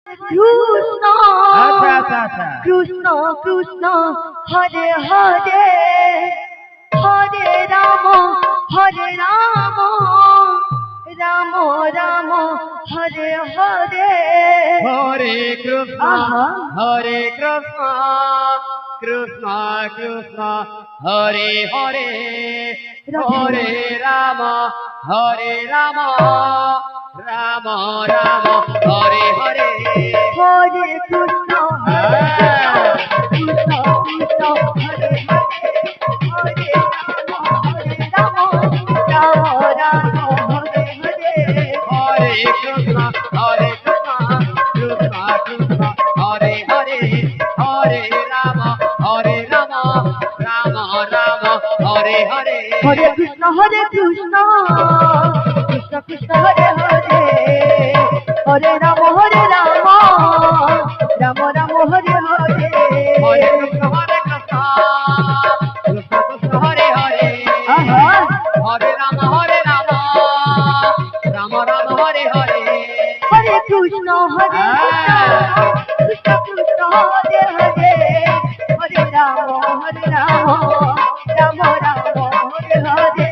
কৃষ্ণ আচ্ছা আচ্ছা আচ্ছা কৃষ্ণ কৃষ্ণ হরে হরে হরে রাম রাম রাম হরে হরে হরে কৃষ্ণ আহা। হরে কৃষ্ণ কৃষ্ণ কৃষ্ণ হরে হরে হরে রাম রাম রাম হরে হরে হরে কৃষ্ণ কৃষ্ণ কৃষ্ণ হরে হরে হরে রাম রাম হরে হরে হরে কৃষ্ণ কৃষ্ণ কৃষ্ণ হরে হরে হরে রাম রাম রাম হরে হরে হরে কৃষ্ণ কৃষ্ণ কৃষ্ণ হরে হরে হরে রাম রাম রাম হরে হরে হরে কৃষ্ণ কৃষ্ণ কৃষ্ণ হরে হরে আহা। হরে রাম রাম রাম হরে হরে হরে কৃষ্ণ কৃষ্ণ কৃষ্ণ হরে হরে হরে রাম রাম রাম হরে হরে